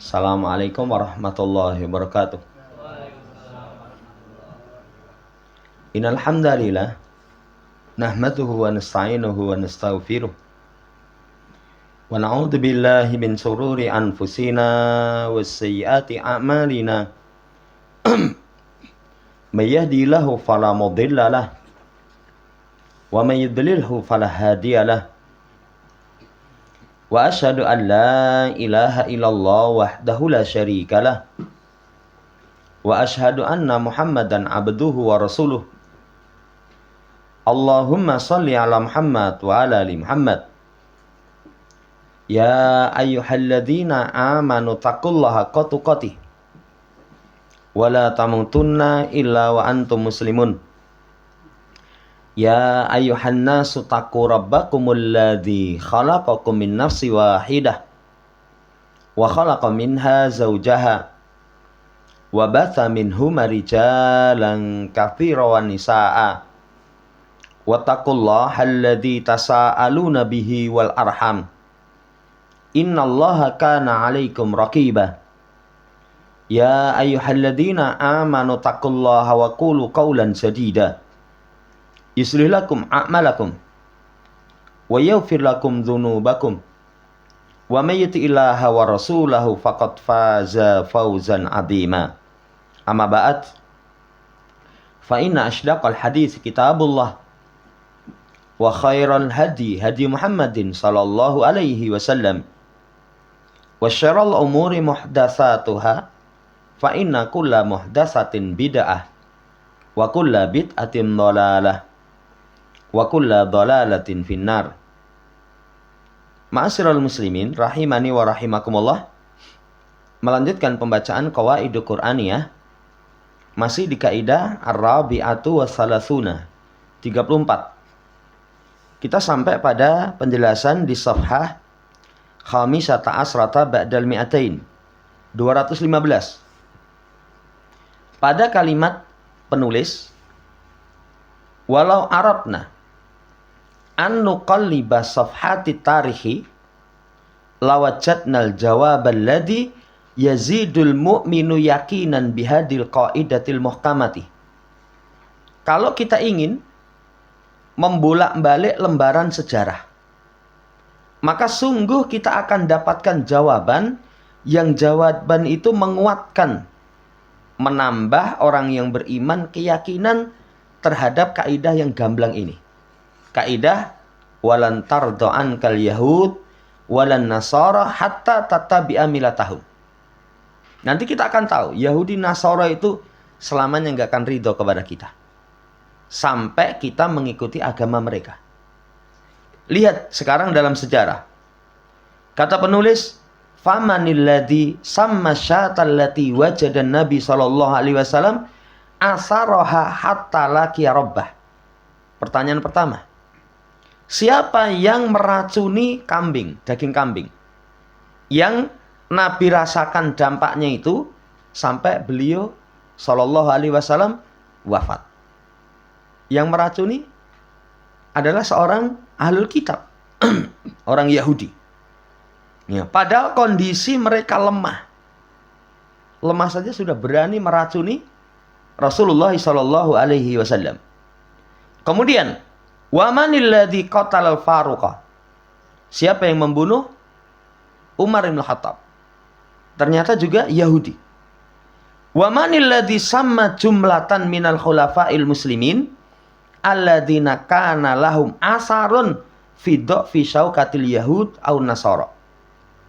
Assalamualaikum warahmatullahi wabarakatuh. Innal hamdalillah nahmaduhu wa nasta'inuhu wa nastaghfiruh wa na'udzu billahi min shururi anfusina wa sayyiati a'malina. May yahdihillahu fala mudilla lahu wa may yudlilhu fala hadiya lahu. Wa asyhadu an la ilaha illallah wahdahu la syarika lah. Wa asyhadu anna Muhammadan abduhu wa rasuluh. Allahumma shalli ala Muhammad wa ala ali Muhammad. Ya ayyuhalladzina amanu taqullaha haqqa tuqatih wa la tamutunna illa wa antum muslimun. Ya ayyuhan nasu taqu rabbakumul ladzi khalaqakum min nafsin wahidah wa khalaqa minha zawjaha wa batha minhuma rijalan katsiran wa nisaa'a wattaqullaha alladzi tasaaluna bihi wal arham innallaha kana 'alaikum raqiba. Ya ayyuhalladzina amanu taqullaha wa qulu qawlan sadida yuslih lakum a'malakum wa yaghfir lakum dzunubakum wa may yuti'illaha wa rasulahu faqad faza fawzan 'azima. Amma ba'd, fa inna ashdaqal hadits kitabullah wa khairal hadi hadi Muhammadin sallallahu alaihi wasallam wa syarrul umuri muhdatsatuha fa inna kulla muhdatsatin bid'ah wa kulla bid'atin dhalalah wa kulla dhalalatin finnar. Ma'asyiral muslimin rahimani wa rahimakumullah. Melanjutkan pembacaan qawaidul Qur'aniyah masih di kaidah ar-rabi'atu was-salasuna 34. Kita sampai pada penjelasan di safhah khamisata asrata ba'dal mi'atain 215. Pada kalimat penulis walau aradna an nuqalliba safhati tarihi lawajadnal jawab alladhi yazidul mu'minu yakinan bihadil qaidatil muhkamati. Kalau kita ingin membolak-balik lembaran sejarah, maka sungguh kita akan dapatkan jawaban yang jawaban itu menguatkan, menambah orang yang beriman keyakinan terhadap kaidah yang gamblang ini. Kaidah walan tardo'an kal yahud walan nasara hatta tatabi'a milatahum. Nanti kita akan tahu Yahudi Nasara itu selamanya nggak akan ridho kepada kita sampai kita mengikuti agama mereka. Lihat sekarang dalam sejarah. Kata penulis, famanilladzi samma syatallati wajada Nabi sallallahu alaihi wasallam asaraha hatta laqiya rabbah. Pertanyaan pertama, siapa yang meracuni kambing, daging kambing yang Nabi rasakan dampaknya itu sampai beliau sallallahu alaihi wasallam wafat? Yang meracuni adalah seorang ahlul kitab, orang Yahudi. Ya, padahal kondisi mereka lemah. Lemah saja sudah berani meracuni Rasulullah sallallahu alaihi wasallam. Kemudian, wa manil ladzi qatalal Faruqa? Siapa yang membunuh Umar bin Khattab? Ternyata juga Yahudi. Wa manil ladzi samma jumlatan minal khulafa'il muslimin alladzina kana lahum asarun fi dha'fi syaukatil yahud aw nasara?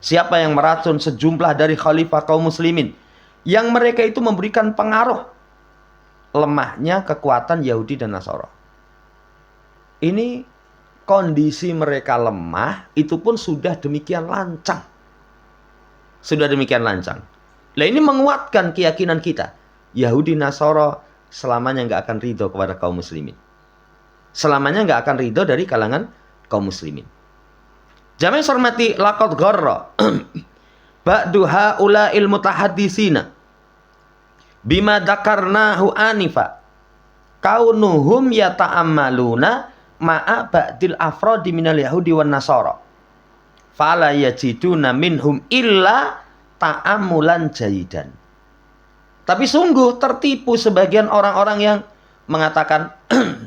Siapa yang meracun sejumlah dari khalifah kaum muslimin yang mereka itu memberikan pengaruh lemahnya kekuatan Yahudi dan Nasara? Ini kondisi mereka lemah itu pun sudah demikian lancang. Sudah demikian lancang. Nah, ini menguatkan keyakinan kita. Yahudi Nasara selamanya nggak akan ridho kepada kaum muslimin. Selamanya nggak akan ridho dari kalangan kaum muslimin. Jamaah hormati, laqad gharra ba'du haula'il mutahadditsina bima dzakarnahu anifa kaunuhum yata'ammaluna ma'a ba'dil afradi minal yahudi wan nasara fala yajiduna minhum illa ta'amulan jayidan. Tapi sungguh tertipu sebagian orang-orang yang mengatakan,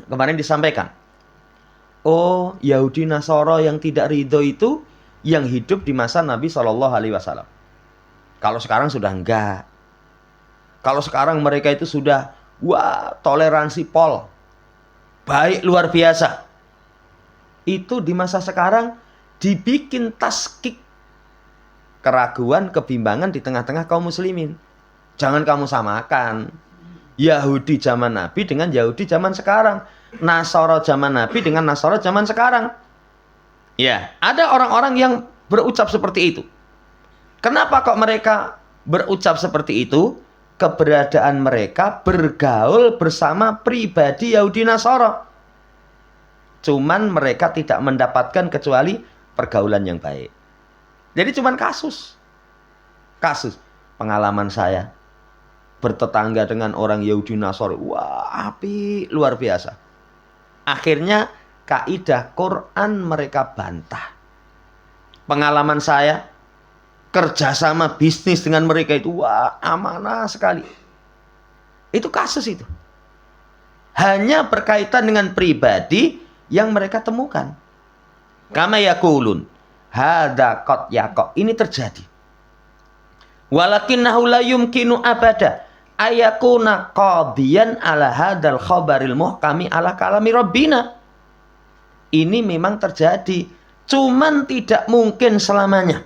kemarin disampaikan, oh, Yahudi Nasara yang tidak ridho itu yang hidup di masa Nabi SAW. Kalau sekarang sudah enggak. Kalau sekarang mereka itu sudah, wah, toleransi pol, baik luar biasa. Itu di masa sekarang dibikin taskik, keraguan, kebimbangan di tengah-tengah kaum muslimin. Jangan kamu samakan Yahudi zaman Nabi dengan Yahudi zaman sekarang, Nasara zaman Nabi dengan Nasara zaman sekarang. Ya, ada orang-orang yang berucap seperti itu. Kenapa kok mereka berucap seperti itu? Keberadaan mereka bergaul bersama pribadi Yahudi Nasara. Cuman mereka tidak mendapatkan kecuali pergaulan yang baik. Jadi cuman kasus. Pengalaman saya bertetangga dengan orang Yahudi Nasara, wah, api luar biasa. Akhirnya kaidah Quran mereka bantah. Pengalaman saya kerjasama bisnis dengan mereka itu, wah, amanah sekali. Itu kasus itu. Hanya berkaitan dengan pribadi yang mereka temukan. Kama yakulun hada qad yaqa. Ini terjadi. Walakinnahu la yumkinu abada ayakuna qadiyan ala hadal khabaril muhkami ala kalami rabbina. Ini memang terjadi, cuman tidak mungkin selamanya.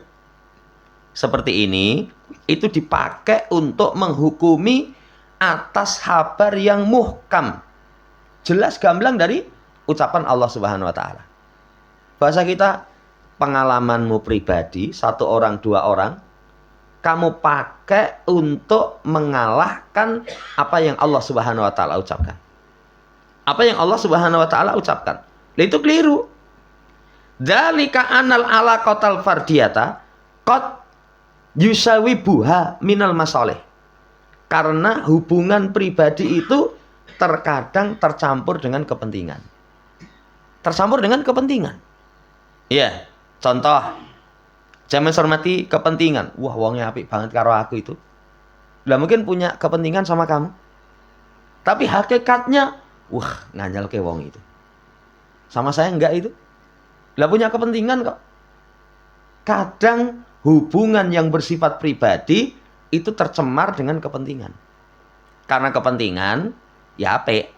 Seperti ini, itu dipakai untuk menghukumi atas kabar yang muhkam. Jelas gamblang dari ucapan Allah Subhanahu wa taala. Bahasa kita, pengalamanmu pribadi, satu orang, dua orang, kamu pakai untuk mengalahkan apa yang Allah Subhanahu wa taala ucapkan. Apa yang Allah Subhanahu wa taala ucapkan. Itu keliru. Dzalika anal alaqatal fardiyata qad yusawi buha minal masalih. Karena hubungan pribadi itu terkadang tercampur dengan kepentingan. Tercampur dengan kepentingan. Iya, contoh, jaman hormati kepentingan. Wah, wongnya apik banget karo aku itu. Lah mungkin punya kepentingan sama kamu. Tapi hakikatnya, wah, nganyal ke wong itu. Sama saya enggak itu. Lah punya kepentingan kok. Kadang hubungan yang bersifat pribadi itu tercemar dengan kepentingan. Karena kepentingan, ya apik.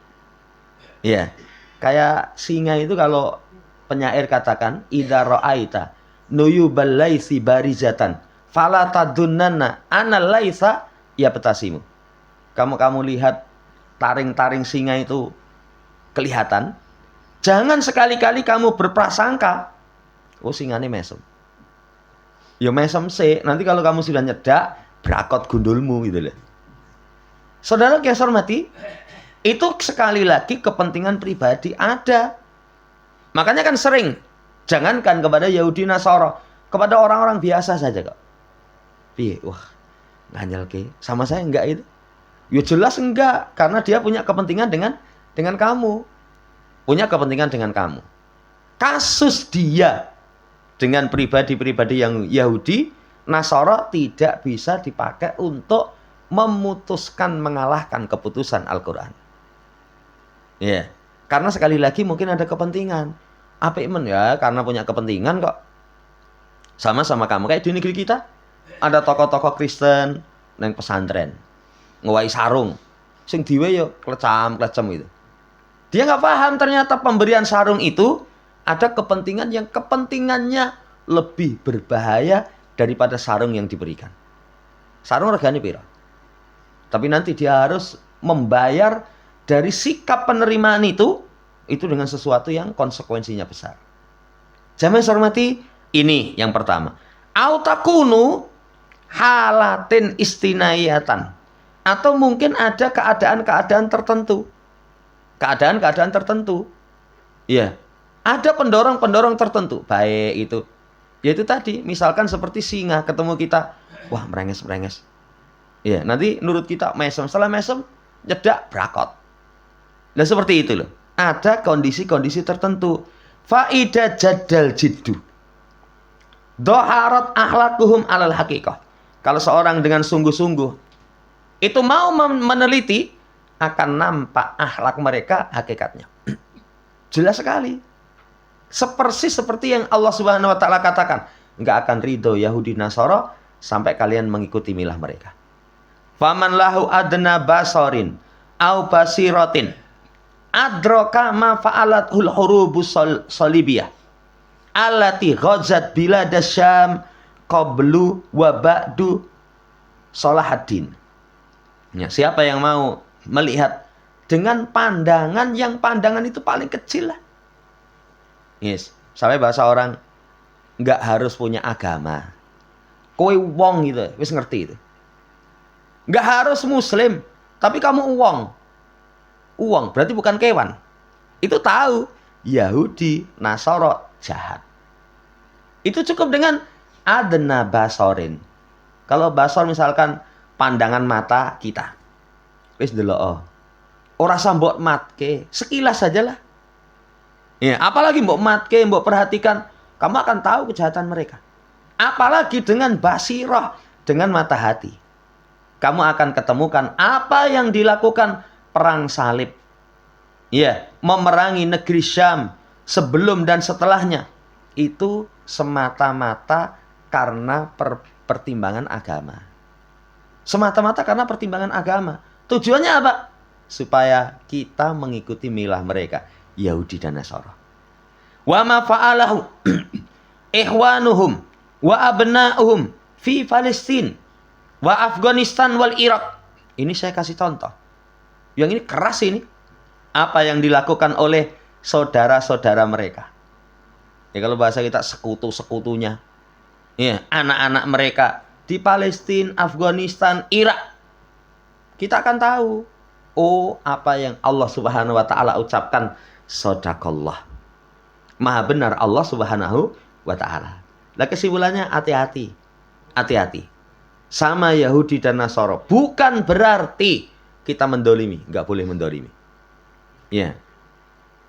Ya, kayak singa itu kalau penyair katakan, idza ra'aita nuyubal laisi barizatan fala tadunnanna anal laisa ya petasimu. Kamu lihat taring-taring singa itu kelihatan, jangan sekali-kali kamu berprasangka, oh singane mesem. Ya mesem sih, nanti kalau kamu sudah nyedak, brakot gundulmu gitu loh. Saudara yang saya hormati, itu sekali lagi kepentingan pribadi ada. Makanya kan sering, jangankan kepada Yahudi Nasara, kepada orang-orang biasa saja kok. Piye, wah, nganyel ke, sama saya enggak itu. Ya jelas enggak, karena dia punya kepentingan dengan kamu. Punya kepentingan dengan kamu. Kasus dia dengan pribadi-pribadi yang Yahudi Nasara tidak bisa dipakai untuk memutuskan mengalahkan keputusan Al-Quran. Ya, karena sekali lagi mungkin ada kepentingan. Apik men ya, karena punya kepentingan kok. Sama-sama kamu kayak di negeri kita ada tokoh-tokoh Kristen nang pesantren ngewai sarung, sing diwe yo klecam-klecem gitu. Dia nggak paham ternyata pemberian sarung itu ada kepentingan yang kepentingannya lebih berbahaya daripada sarung yang diberikan. Sarung regane piro? Tapi nanti dia harus membayar dari sikap penerimaan itu dengan sesuatu yang konsekuensinya besar. Jamaah hormati, ini yang pertama. Autakunu halatin istinayatan. Atau mungkin ada keadaan-keadaan tertentu. Keadaan-keadaan tertentu. Iya. Ada pendorong-pendorong tertentu. Baik itu. Yaitu tadi, misalkan seperti singa ketemu kita. Wah, merenges-merenges. Iya, nanti nurut kita mesem. Setelah mesem, nyedak brakot. Nah seperti itu loh. Ada kondisi-kondisi tertentu. Faida jadal jiddu. Doharat akhlakuhum alal haqiqah. Kalau seorang dengan sungguh-sungguh itu mau meneliti, akan nampak akhlak mereka hakikatnya. Jelas sekali. Sepersis seperti yang Allah Subhanahu wa taala katakan, enggak akan ridho Yahudi Nasara sampai kalian mengikuti milah mereka. Faman lahu adna basarin au basiratin adraka ma fa'alatul hurubus salibiyah allati ghazat biladas syam qablu wa ba'du Salahuddin. Ya, siapa yang mau melihat dengan pandangan yang pandangan itu paling kecil lah. Yes, sampai bahasa orang nggak harus punya agama. Kowe wong gitu, wis ngerti itu. Nggak harus muslim, tapi kamu uang. Uang berarti bukan kewan. Itu tahu Yahudi, Nasara jahat. Itu cukup dengan adna basorin. Kalau basor misalkan pandangan mata kita. Wis delok. Ora sambok matke, sekilas sajalah. Ya, apalagi mbok matke, mbok perhatikan, kamu akan tahu kejahatan mereka. Apalagi dengan basirah, dengan mata hati. Kamu akan ketemukan apa yang dilakukan perang salib. Ya, memerangi negeri Syam sebelum dan setelahnya. Itu semata-mata karena pertimbangan agama. Semata-mata karena pertimbangan agama. Tujuannya apa? Supaya kita mengikuti milah mereka, Yahudi dan Nasara. Wa ma fa'alahu ikhwanuhum wa abna'uhum fi Palestina wa Afghanistan wal Irak. Ini saya kasih contoh. Yang ini keras ini. Apa yang dilakukan oleh saudara-saudara mereka. Ya kalau bahasa kita sekutu-sekutunya. Ya, anak-anak mereka di Palestina, Afghanistan, Irak. Kita akan tahu. Oh, apa yang Allah Subhanahu wa taala ucapkan, shadaqallah. Maha benar Allah Subhanahu wa taala. Lah kesimpulannya hati-hati. Hati-hati. Sama Yahudi dan Nasara. Bukan berarti kita mendolimi. Enggak boleh mendolimi. Ya.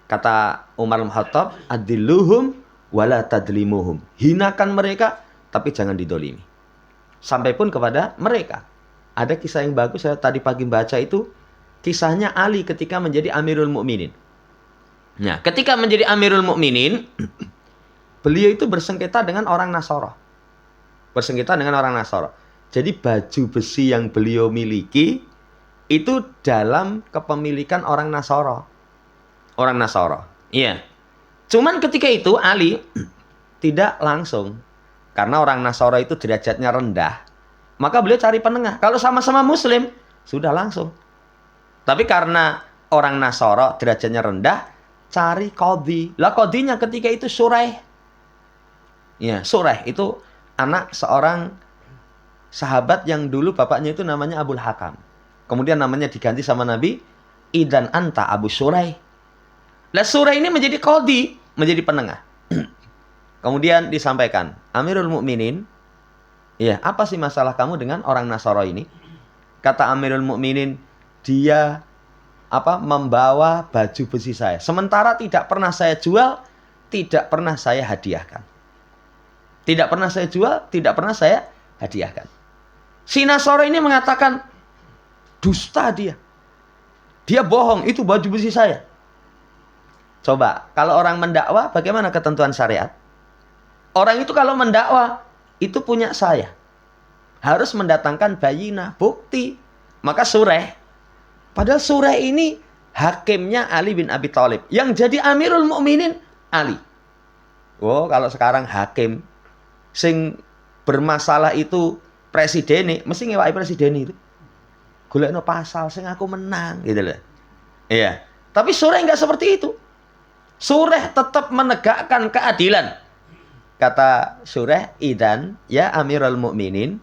Kata Umar bin Khattab, adilluhum wala tadlimuhum. Hinakan mereka, tapi jangan didolimi. Sampai pun kepada mereka. Ada kisah yang bagus, saya tadi pagi baca itu. Kisahnya Ali ketika menjadi Amirul Mukminin. Nah, ketika menjadi Amirul Mukminin, beliau itu bersengketa dengan orang Nasara. Bersengketa dengan orang Nasara. Jadi baju besi yang beliau miliki itu dalam kepemilikan orang Nasara. Orang Nasara. Iya. Cuman ketika itu Ali tidak langsung. Karena orang Nasara itu derajatnya rendah. Maka beliau cari penengah. Kalau sama-sama Muslim, sudah langsung. Tapi karena orang Nasara derajatnya rendah, cari qadhi. Lah qadhinya ketika itu Suraih. Ya, Suraih itu anak seorang sahabat yang dulu bapaknya itu namanya Abul Hakam. Kemudian namanya diganti sama Nabi, Idan anta Abu Suraih. Lah Suraih ini menjadi qadhi, menjadi penengah. Kemudian disampaikan, Amirul Mukminin, ya, apa sih masalah kamu dengan orang Nasara ini? Kata Amirul Mukminin, dia membawa baju besi saya. Sementara tidak pernah saya jual, tidak pernah saya hadiahkan. Tidak pernah saya jual, tidak pernah saya hadiahkan. Si Nasara ini mengatakan, dusta dia. Dia bohong, itu baju besi saya. Coba, kalau orang mendakwa, bagaimana ketentuan syariat? Orang itu kalau mendakwa, itu punya saya. Harus mendatangkan bayinah, bukti. Maka Suraih. Padahal Suraih ini hakimnya Ali bin Abi Thalib. Yang jadi Amirul Mukminin, Ali. Oh, kalau sekarang hakim sing bermasalah itu presiden, mesti ngewaki presiden itu. Golekno pasal sing aku menang, gitu loh. Iya. Tapi Suraih enggak seperti itu. Suraih tetap menegakkan keadilan. Kata Suraih, idan ya Amirul Mukminin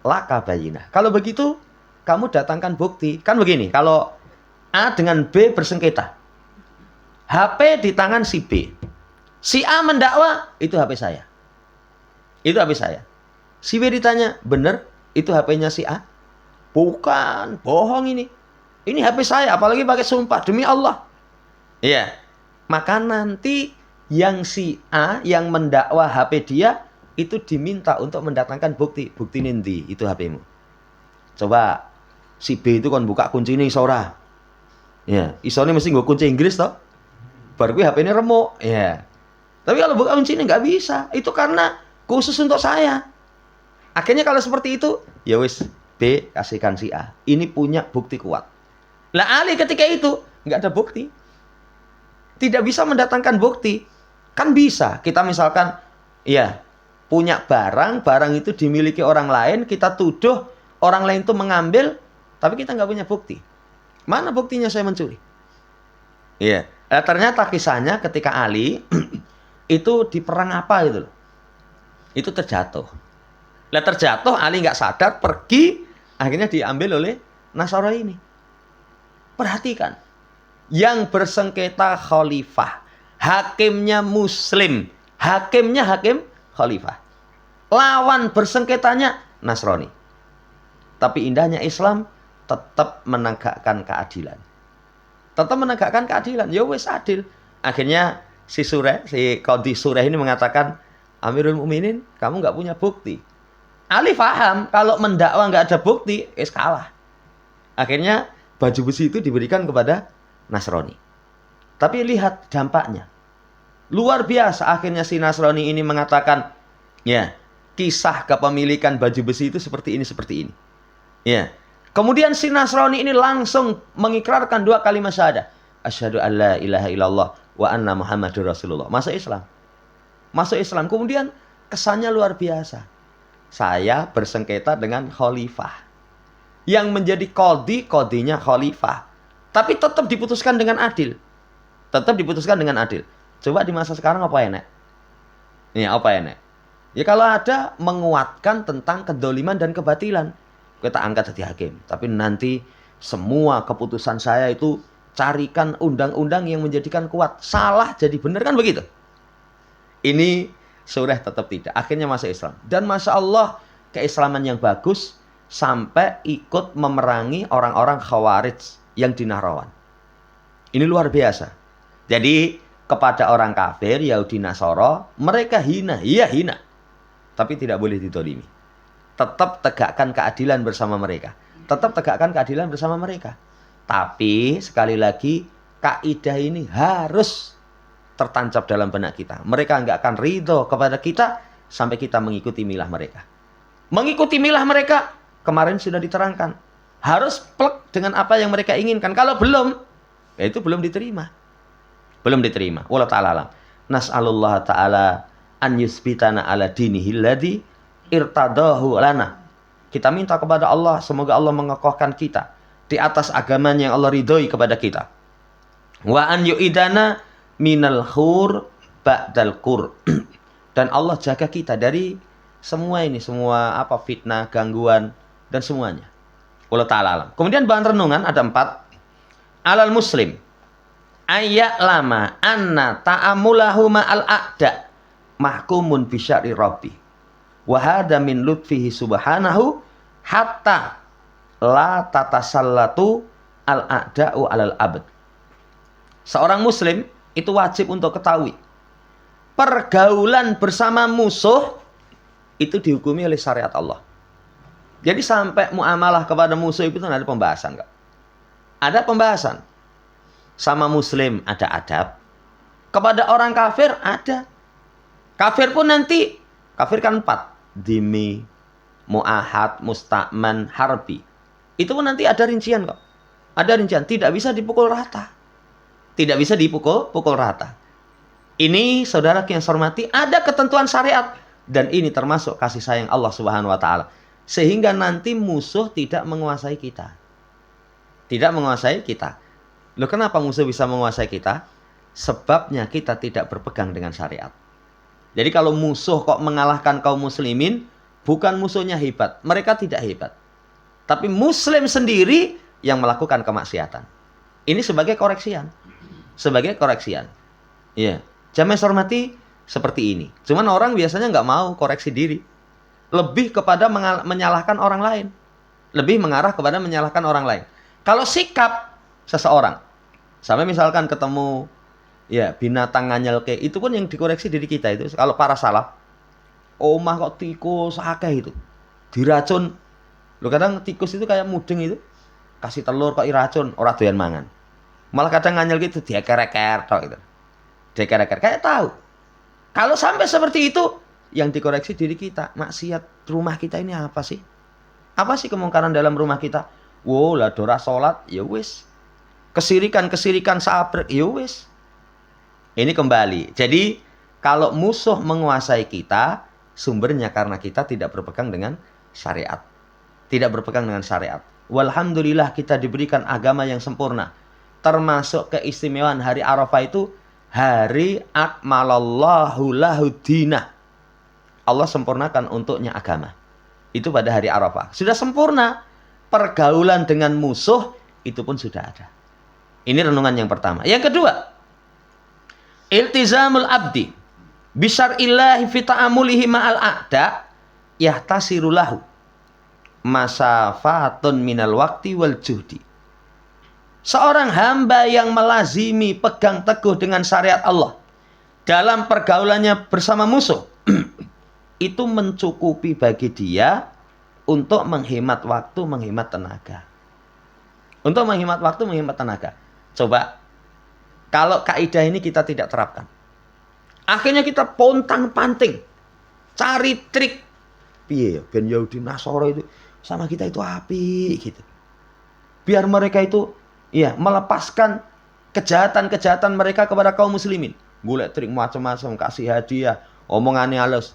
laka bayinah. Kalau begitu, kamu datangkan bukti. Kan begini, kalau A dengan B bersengketa. HP di tangan si B. Si A mendakwa, itu HP saya. Itu HP saya. Si B ditanya, benar itu HP-nya si A? Bukan, bohong ini. Ini HP saya, apalagi pakai sumpah, demi Allah. Iya. Maka nanti yang si A yang mendakwa HP dia itu diminta untuk mendatangkan bukti. Bukti nanti itu HP-mu. Coba si B itu kan buka kunci ini iso ora? Ya, isone mesti nggo kunci Inggris toh. Baru kuwi HP-ne remuk. Ya. Tapi kalau buka kunci ini nggak bisa. Itu karena khusus untuk saya. Akhirnya kalau seperti itu, ya wis B kasihkan si A. Ini punya bukti kuat. Lah Ali ketika itu nggak ada bukti. Tidak bisa mendatangkan bukti. Kan bisa. Kita misalkan ya punya barang itu dimiliki orang lain, kita tuduh orang lain itu mengambil, tapi kita nggak punya bukti. Mana buktinya saya mencuri? Iya. Ternyata kisahnya ketika Ali itu di perang apa itu loh. Itu terjatuh. Lah terjatuh, Ali nggak sadar, pergi, akhirnya diambil oleh Nasara ini. Perhatikan. Yang bersengketa khalifah. Hakimnya Muslim. Hakimnya hakim khalifah. Lawan bersengketanya Nasrani. Tapi indahnya Islam tetap menegakkan keadilan. Tetap menegakkan keadilan. Ya wis adil. Akhirnya si Qadhi Sureh ini mengatakan, Amirul Mukminin, kamu nggak punya bukti. Ali paham kalau mendakwa nggak ada bukti, kalah. Akhirnya baju besi itu diberikan kepada Nasrani. Tapi lihat dampaknya. Luar biasa. Akhirnya si Nasrani ini mengatakan, ya, kisah kepemilikan baju besi itu seperti ini, seperti ini. Ya. Kemudian si Nasrani ini langsung mengikrarkan 2 kalimat syahadah. Asyhadu an la ilaha illallah wa anna Muhammadur Rasulullah. Masuk Islam. Masuk Islam. Kemudian kesannya luar biasa. Saya bersengketa dengan khalifah. Yang menjadi qadhinya khalifah. Tapi tetap diputuskan dengan adil. Tetap diputuskan dengan adil. Coba di masa sekarang apa enak? Nih, apa enak? Ya kalau ada menguatkan tentang kedoliman dan kebatilan. Kita angkat jadi hakim. Tapi nanti semua keputusan saya itu carikan undang-undang yang menjadikan kuat. Salah jadi benar kan begitu? Ini Surah tetap tidak. Akhirnya masuk Islam. Dan Masya Allah keislaman yang bagus sampai ikut memerangi orang-orang Khawarij yang di Nahrawan. Ini luar biasa. Jadi kepada orang kafir, Yahudi Nasara, mereka hina. Iya hina. Tapi tidak boleh ditolimi. Tetap tegakkan keadilan bersama mereka. Tetap tegakkan keadilan bersama mereka. Tapi sekali lagi kaidah ini harus tertancap dalam benak kita. Mereka nggak akan ridho kepada kita sampai kita mengikuti milah mereka. Mengikuti milah mereka kemarin sudah diterangkan. Harus plek dengan apa yang mereka inginkan. Kalau belum, ya itu belum diterima. Belum diterima. Wallahu ta'ala alam. Nas'alullah ta'ala an yusbitana ala dinihil ladzi irtadahu lana. Kita minta kepada Allah, semoga Allah mengokohkan kita di atas agamanya yang Allah ridhoi kepada kita. Wa an yu'idana minal khur ba'dal qur. Dan Allah jaga kita dari semua ini, semua apa fitnah, gangguan dan semuanya. Wallahu ta'ala alam. Kemudian bahan renungan ada 4. Alal muslim ayya'lama anna ta'amulahu ma'al a'da mahkumun bi syar'i rabbi. Wa hadha min lutfihi subhanahu hatta la tatasallatu al-a'da'u 'alal abd. Seorang muslim itu wajib untuk ketahui pergaulan bersama musuh itu dihukumi oleh syariat Allah. Jadi sampai muamalah kepada musuh itu ada pembahasan enggak? Ada pembahasan. Sama muslim ada adab. Kepada orang kafir ada. Kafir pun nanti kafir kan 4. Dhimmi, mu'ahad, musta'man, harbi. Itu pun nanti ada rincian kok. Ada rincian, tidak bisa dipukul rata. Tidak bisa dipukul rata. Ini saudara yang saya hormati, ada ketentuan syariat dan ini termasuk kasih sayang Allah Subhanahu wa taala. Sehingga nanti musuh tidak menguasai kita. Tidak menguasai kita. Loh kenapa musuh bisa menguasai kita? Sebabnya kita tidak berpegang dengan syariat. Jadi kalau musuh kok mengalahkan kaum muslimin, bukan musuhnya hebat. Mereka tidak hebat. Tapi muslim sendiri yang melakukan kemaksiatan. Ini sebagai koreksian. Sebagai koreksian. Iya. Jamaah hormati seperti ini. Cuman orang biasanya nggak mau koreksi diri. Lebih kepada menyalahkan orang lain. Lebih mengarah kepada menyalahkan orang lain. Kalau sikap seseorang, sampai misalkan ketemu ya binatang nganyelke, itu pun yang dikoreksi diri kita itu. Kalau para salaf, omah kok tikus akeh itu. Diracun. Lho kadang tikus itu kayak mudeng itu. Kasih telur kok iracun, ora doyan mangan. Malah kadang nganyel gitu dieker-eker tok gitu. Dieker-eker kayak tahu. Kalau sampai seperti itu, yang dikoreksi diri kita. Maksiat rumah kita ini apa sih? Apa sih kemungkaran dalam rumah kita? Wow, lah dora salat, ya wis. Kesirikan-kesirikan sabrek, ya wis. Ini kembali. Jadi, kalau musuh menguasai kita, sumbernya karena kita tidak berpegang dengan syariat. Tidak berpegang dengan syariat. Walhamdulillah kita diberikan agama yang sempurna. Termasuk keistimewaan hari Arafah itu, hari akmalallahu lahu dinah. Allah sempurnakan untuknya agama. Itu pada hari Arafah. Sudah sempurna. Pergaulan dengan musuh itu pun sudah ada. Ini renungan yang pertama. Yang kedua, iltizamul abdi bisyar'illahi fi ta'amulihi ma'al a'da yahtasiru lahu masafatun minal waqti wal juhdi. Seorang hamba yang melazimi pegang teguh dengan syariat Allah dalam pergaulannya bersama musuh itu mencukupi bagi dia untuk menghemat waktu, menghemat tenaga. Untuk menghemat waktu, menghemat tenaga. Coba, kalau kaidah ini kita tidak terapkan. Akhirnya kita pontang-panting. Cari trik. Piye ya, ben Yahudi Nasara itu sama kita itu api gitu. Biar mereka itu ya melepaskan kejahatan-kejahatan mereka kepada kaum muslimin. Golek trik macam-macam, kasih hadiah, omongannya halus.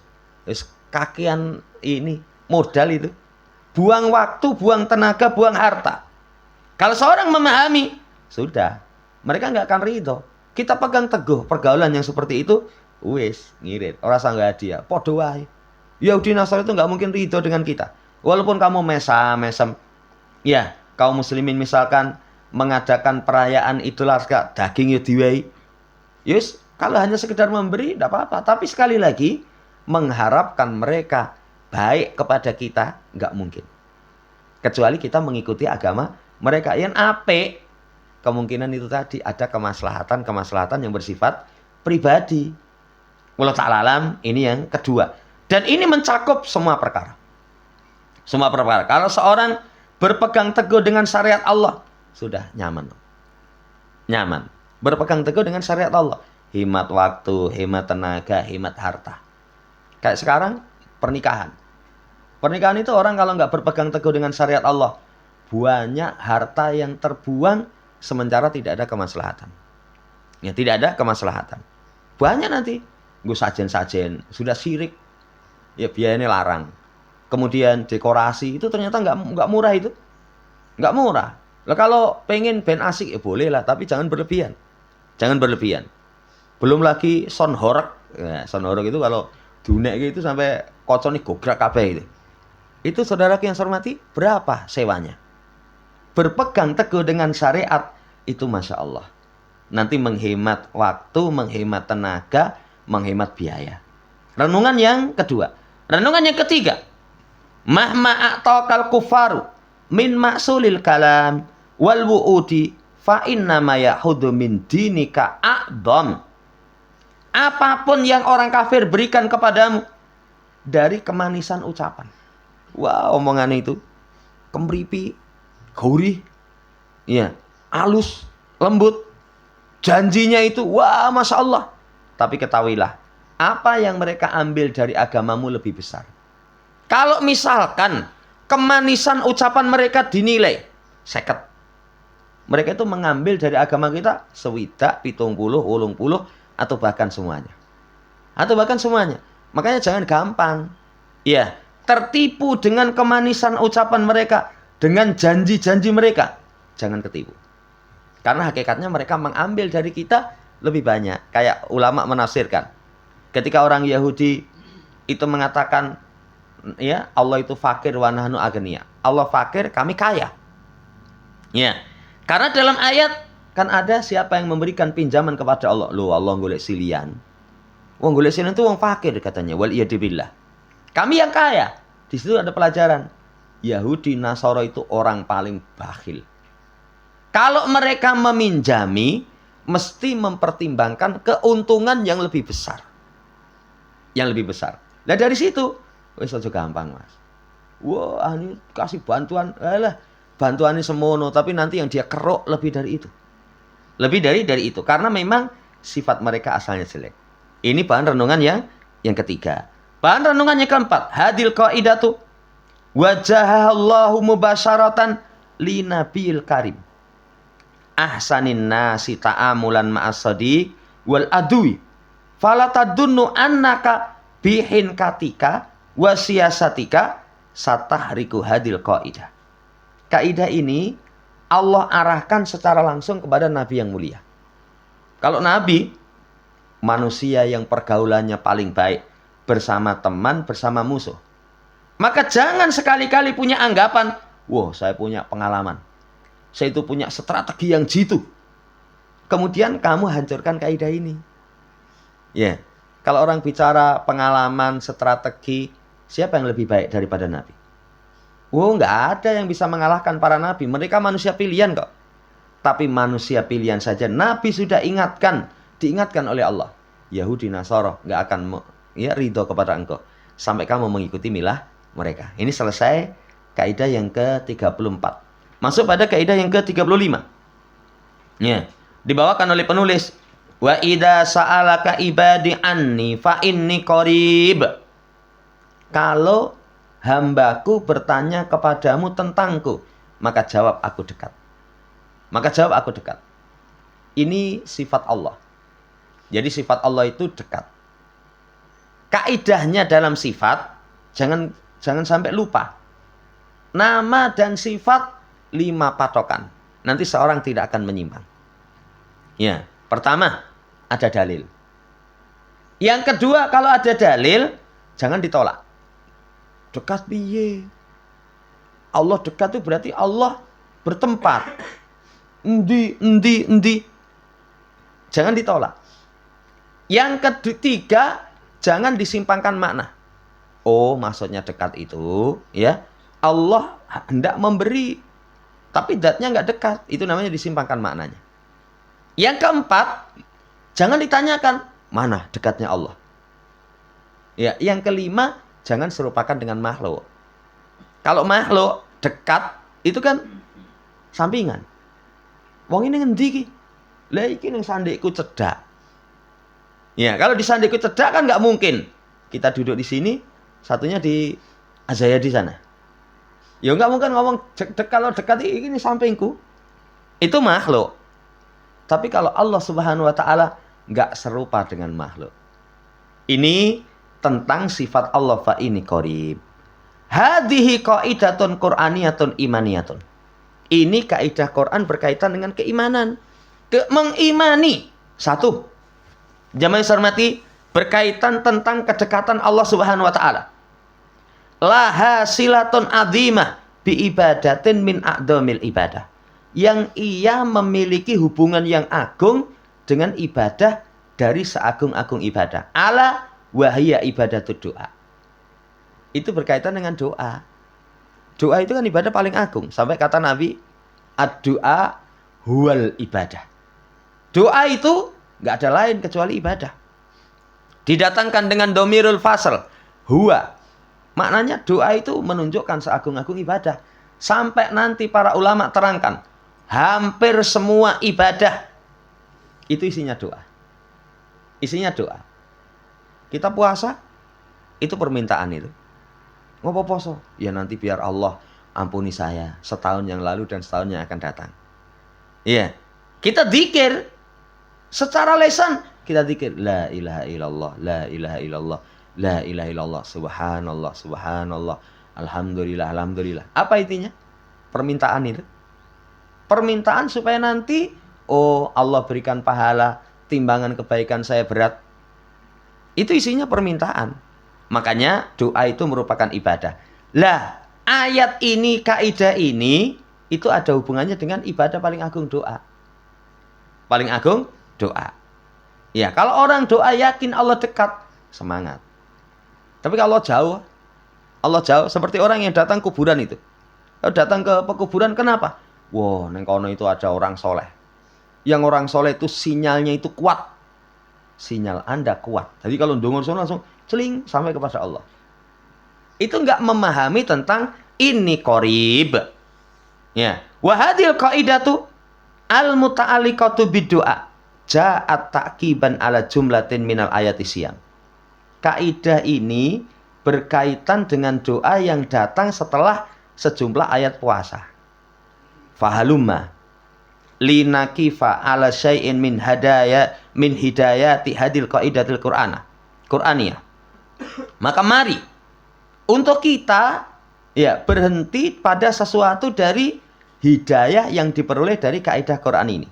Kakian ini modal itu. Buang waktu, buang tenaga, buang harta. Kalau seorang memahami, sudah. Mereka nggak akan ridho. Kita pegang teguh pergaulan yang seperti itu, wis ngirit. Orang sangga hadiah, podo wae. Yahudi Nasrani itu nggak mungkin ridho dengan kita. Walaupun kamu mesam, ya kaum muslimin misalkan mengadakan perayaan Idul Adha, daging ya diwehi. Yes, kalau hanya sekedar memberi, tidak apa-apa. Tapi sekali lagi, mengharapkan mereka baik kepada kita, nggak mungkin. Kecuali kita mengikuti agama mereka yang apik. Kemungkinan itu tadi ada kemaslahatan yang bersifat pribadi. Wallahu ta'ala alam, ini yang kedua. Dan ini mencakup semua perkara. Semua perkara. Kalau seorang berpegang teguh dengan syariat Allah, sudah nyaman. Nyaman. Berpegang teguh dengan syariat Allah. Hemat waktu, hemat tenaga, hemat harta. Kayak sekarang, pernikahan. Pernikahan itu orang kalau nggak berpegang teguh dengan syariat Allah, banyak harta yang terbuang sementara tidak ada kemaslahatan. Ya, tidak ada kemaslahatan. Banyak nanti. Gue sajen-sajen, sudah syirik. Ya biayanya larang. Kemudian dekorasi itu ternyata nggak murah itu. Nggak murah. Lah kalau pengen band asik ya boleh lah, tapi jangan berlebihan. Jangan berlebihan. Belum lagi sound horeg. Ya, sound horeg itu kalau dunek gitu sampai kocone gograk kabeh itu. Itu saudaraku yang saya hormati, berapa sewanya? Berpegang teguh dengan syariat itu Masya Allah. Nanti menghemat waktu, menghemat tenaga, menghemat biaya. Renungan yang kedua. Renungan yang ketiga. Mahma a'taqal kufaru min maksulil kalam wal wu'udi fa inna ma yahudu min dinika a'dham. Apapun yang orang kafir berikan kepadamu dari kemanisan ucapan. Wah, omongan itu kemripi, gurih, ya, halus, lembut. Janjinya itu, wah, Masya Allah. Tapi ketahuilah, apa yang mereka ambil dari agamamu lebih besar. Kalau misalkan kemanisan ucapan mereka dinilai 50. Mereka itu mengambil dari agama kita 60, 70, 80, atau bahkan semuanya. Makanya jangan gampang. Ya, tertipu dengan kemanisan ucapan mereka, dengan janji-janji mereka. Jangan ketipu. Karena hakikatnya mereka mengambil dari kita lebih banyak. Kayak ulama menafsirkan. Ketika orang Yahudi itu mengatakan, ya, Allah itu fakir wa nahnu agniya. Allah fakir, kami kaya. Ya. Karena dalam ayat kan ada siapa yang memberikan pinjaman kepada Allah. Loh, Allah golek silian. Wong golek silian itu wong fakir katanya. Wal iyadibillah. Kami yang kaya. Di situ ada pelajaran. Yahudi Nasara itu orang paling bakhil. Kalau mereka meminjami, mesti mempertimbangkan keuntungan yang lebih besar. Yang lebih besar. Nah dari situ, wis aja gampang Mas. Wah, ini kasih bantuan, alah, bantuannya semono, tapi nanti yang dia keruk lebih dari itu. Lebih dari itu, karena memang sifat mereka asalnya jelek. Ini bahan renungan yang ketiga. Bahan renungan yang keempat, hadil qaidatu wajahallahu mubasyaratan li nabiyil karim. Ahsanin nasi ta'amulan ma'as sadiq wal adui. Fala tadunnu annaka bihin katika wa siyasatika satahriku hadil qaidah. Kaidah ini Allah arahkan secara langsung kepada Nabi yang mulia. Kalau Nabi, manusia yang pergaulannya paling baik bersama teman, bersama musuh. Maka jangan sekali-kali punya anggapan, wah saya punya pengalaman. Saya itu punya strategi yang jitu. Kemudian kamu hancurkan kaidah ini. Ya, kalau orang bicara pengalaman, strategi, siapa yang lebih baik daripada Nabi? Nggak ada yang bisa mengalahkan para Nabi. Mereka manusia pilihan kok. Tapi manusia pilihan saja Nabi sudah diingatkan oleh Allah. Yahudi Nasara nggak akan ridho kepada engkau sampai kamu mengikuti milah mereka. Ini selesai kaidah yang ke-34. Masuk pada kaidah yang ke-35. Ya, dibawakan oleh penulis, wa idza sa'alaka ibadi anni fa inni qarib. Kalau hambaku bertanya kepadamu tentangku, maka jawab aku dekat. Maka jawab aku dekat. Ini sifat Allah. Jadi sifat Allah itu dekat. Kaidahnya dalam sifat, jangan sampai lupa. Nama dan sifat 5 patokan. Nanti seorang tidak akan menyimpang. Ya, pertama ada dalil. Yang kedua, kalau ada dalil jangan ditolak. Dekat piye? Allah dekat itu berarti Allah bertempat. Endi. Jangan ditolak. Yang ketiga, jangan disimpangkan makna. Oh, maksudnya dekat itu, ya, Allah hendak memberi, tapi zatnya nggak dekat. Itu namanya disimpangkan maknanya. Yang keempat, jangan ditanyakan mana dekatnya Allah. Ya, yang kelima, jangan serupakan dengan makhluk. Kalau makhluk dekat itu kan sampingan. Wong ini ngendi iki? Lah iki ning sandikku cedak. Ya, kalau di sandikku cedak kan nggak mungkin. Kita duduk di sini, satunya di Azaya di sana. Ya nggak mungkin ngomong kalau dekat ini sampingku. Itu makhluk. Tapi kalau Allah Subhanahu wa taala nggak serupa dengan makhluk. Ini tentang sifat Allah fa ini qarib. Hadhihi qaidatun qur'aniyatun imaniyatun. Ini kaidah Quran berkaitan dengan keimanan. Mengimani. Satu. Jamaah yang hormati, berkaitan tentang kedekatan Allah Subhanahu wa taala. Laha silatun adzimah bi ibadatin min a'dhamil ibadah. Yang ia memiliki hubungan yang agung dengan ibadah dari seagung-agung ibadah. Ala wahya ibadatud doa. Itu berkaitan dengan doa. Doa itu kan ibadah paling agung. Sampai kata Nabi, ad-doa huwal ibadah. Doa itu nggak ada lain kecuali ibadah. Didatangkan dengan domirul fasl. Huwa. Maknanya doa itu menunjukkan seagung-agung ibadah. Sampai nanti para ulama terangkan. Hampir semua ibadah itu isinya doa. Isinya doa. Kita puasa, itu permintaan itu. Ngopo poso? Ya nanti biar Allah ampuni saya setahun yang lalu dan setahun yang akan datang. Iya. Kita dzikir secara lisan, kita dzikir la ilaha illallah, la ilaha illallah, la ilaha illallah, subhanallah, subhanallah, alhamdulillah, alhamdulillah. Apa intinya? Permintaan itu. Permintaan supaya nanti Allah berikan pahala, timbangan kebaikan saya berat. Itu isinya permintaan. Makanya doa itu merupakan ibadah. Lah, ayat ini, kaidah ini, itu ada hubungannya dengan ibadah paling agung, doa. Paling agung, doa. Ya, kalau orang doa yakin Allah dekat, semangat. Tapi kalau Allah jauh, seperti orang yang datang kuburan itu. Kalau datang ke pekuburan, kenapa? Wah, neng kono itu ada orang soleh. Yang orang soleh itu sinyalnya itu kuat. Sinyal Anda kuat. Jadi kalau ndonga sono langsung celing sampai kepada Allah. Itu enggak memahami tentang ini qarib. Ya, wa hadhil qaidatu al-muta'alliqatu bid-du'a ja'at ta'qiban ala jumlatin minal ayati siyam. Kaidah ini berkaitan dengan doa yang datang setelah sejumlah ayat puasa. Fahalumma linakifa ala syai'in min hidayati hadil qaidatil Qur'aniyah. Maka mari untuk kita berhenti pada sesuatu dari hidayah yang diperoleh dari kaidah Quran ini.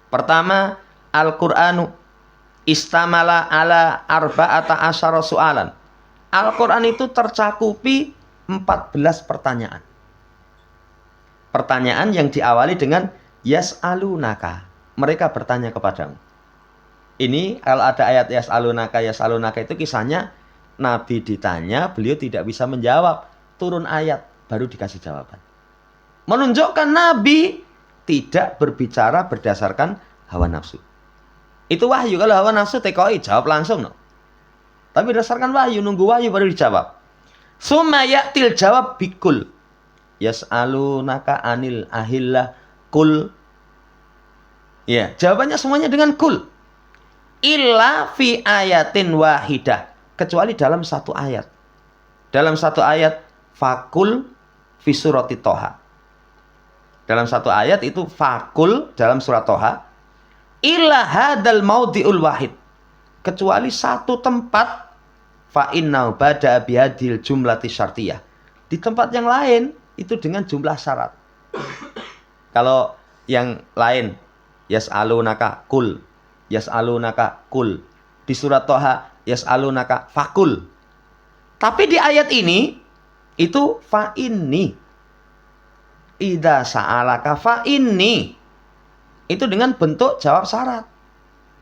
Pertama, Al-Qur'anu istamala ala arba'ata asyara soalan. Al-Quran itu tercakupi 14 pertanyaan. Pertanyaan yang diawali dengan yas'alunaka. Mereka bertanya kepadamu. Ini kalau ada ayat yas'alunaka itu kisahnya Nabi ditanya, beliau tidak bisa menjawab. Turun ayat, baru dikasih jawaban. Menunjukkan Nabi tidak berbicara berdasarkan hawa nafsu. Itu wahyu. Kalau hawa nafsu tekoi, jawab langsung. No. Tapi berdasarkan wahyu, nunggu wahyu baru dijawab. Summa ya'til jawab bikul. Yas'alunaka anil ahillah kul. Ya, jawabannya semuanya dengan kul. Illa fi ayatin wahidah. Kecuali dalam satu ayat. Dalam satu ayat, fakul fi surati Toha. Dalam satu ayat itu fakul dalam surat Toha. Illa hadal maudhi'ul wahid. Kecuali satu tempat, fa innau bada bihadil jumlati syartiyah. Di tempat yang lain itu dengan jumlah syarat. Kalau yang lain yas'alunaka kul, yas'alunaka kul. Di surat Toha yas'alunaka fakul. Tapi di ayat ini itu fa inni. Idza sa'alaka fa inni. Itu dengan bentuk jawab syarat.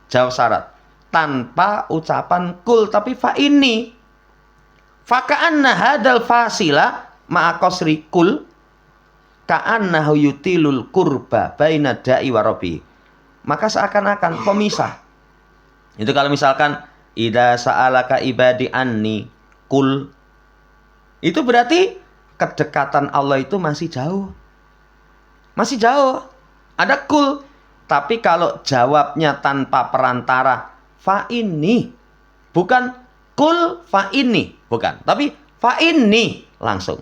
Jawab syarat tanpa ucapan kul, tapi fa inni. Faka'anna hadal fasila ma'a qasri kul ka'annahu yutilul qurba baina da'i wa rabbi. Maka seakan-akan pemisah. Itu kalau misalkan idza sa'alaka ibadi anni kul, itu berarti kedekatan Allah itu masih jauh. Masih jauh. Ada kul. Tapi kalau jawabnya tanpa perantara, fa inni. Bukan kul fa inni. Bukan. Tapi fa inni langsung.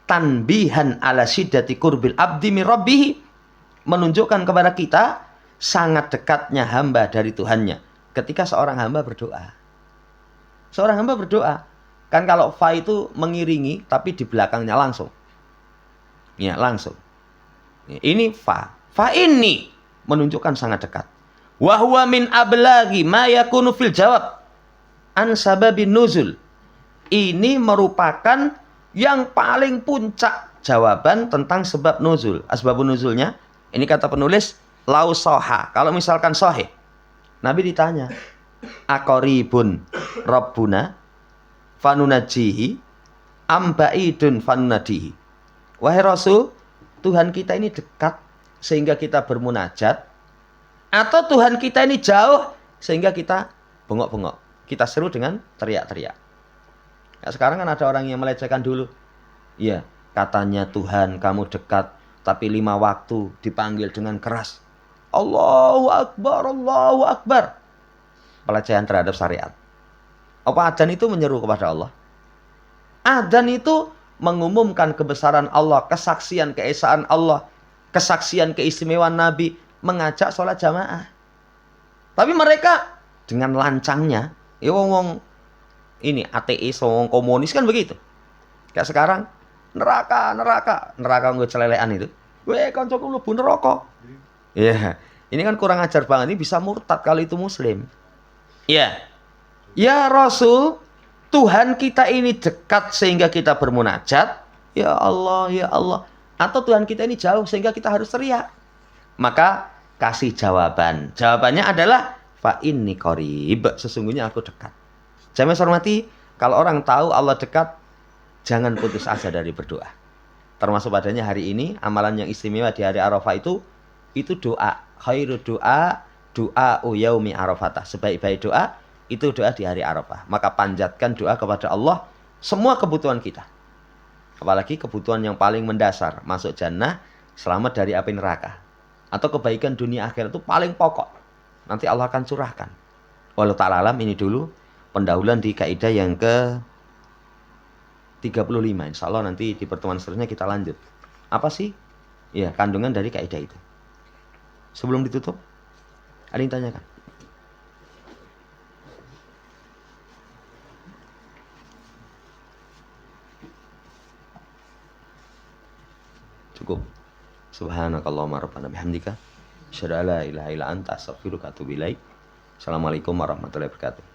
Tanbihan ala syiddati qurbil abdi min rabbih. Menunjukkan kepada kita sangat dekatnya hamba dari Tuhannya. Ketika seorang hamba berdoa. Seorang hamba berdoa. Kan kalau fa itu mengiringi, tapi di belakangnya langsung. Ya, langsung. Ini fa. Fa inni menunjukkan sangat dekat. Wa huwa min ablagi ma yakunu fil jawab an sababin nuzul. Ini merupakan yang paling puncak jawaban tentang sebab nuzul. Asbabun nuzulnya, ini kata penulis lau soha. Kalau misalkan sahih, Nabi ditanya, aqaribun rabbuna fanunajihi ambaidun fanunadihi. Wahai Rasul, Tuhan kita ini dekat sehingga kita bermunajat, atau Tuhan kita ini jauh sehingga kita bengok-bengok, kita seru dengan teriak-teriak. Nah, sekarang kan ada orang yang melecehkan dulu. Iya, katanya Tuhan kamu dekat, tapi 5 waktu dipanggil dengan keras. Allahu Akbar, Allahu Akbar. Pelecehan terhadap syariat. Apa adzan itu menyeru kepada Allah? Adzan itu mengumumkan kebesaran Allah, kesaksian keesaan Allah, kesaksian keistimewaan Nabi, mengajak sholat jamaah. Tapi mereka dengan lancangnya, ya wong ini ateis, wong komunis kan begitu. Kayak sekarang neraka nggak celelean itu. Weh, kancaku mlebu neraka. Ya, ini kan kurang ajar banget. Ini bisa murtad kalau itu muslim. Ya. Ya Rasul, Tuhan kita ini dekat sehingga kita bermunajat. Ya Allah, ya Allah. Atau Tuhan kita ini jauh sehingga kita harus teriak. Maka kasih jawaban. Jawabannya adalah fa inni qarib. Sesungguhnya aku dekat. Jamaah hormati, kalau orang tahu Allah dekat, jangan putus asa dari berdoa. Termasuk padanya hari ini, amalan yang istimewa di hari Arafah itu doa. Khairu doa yaumi Arafatah. Sebaik-baik doa Itu doa di hari Arafah. Maka panjatkan doa kepada Allah semua kebutuhan kita. Apalagi kebutuhan yang paling mendasar, masuk jannah, selamat dari api neraka. Atau kebaikan dunia akhirat itu paling pokok. Nanti Allah akan curahkan. Walau ta'ala alam, ini dulu pendahuluan di kaidah yang ke 35. Insya Allah nanti di pertemuan seterusnya kita lanjut. Apa sih? Ya, kandungan dari kaidah itu. Sebelum ditutup, ada yang tanyakan? Cukup. Subhanakallahumma rabbana bihamdika asyhadu an la ilaha illa anta astaghfiruka wa atubu ilaik. Assalamualaikum warahmatullahi wabarakatuh.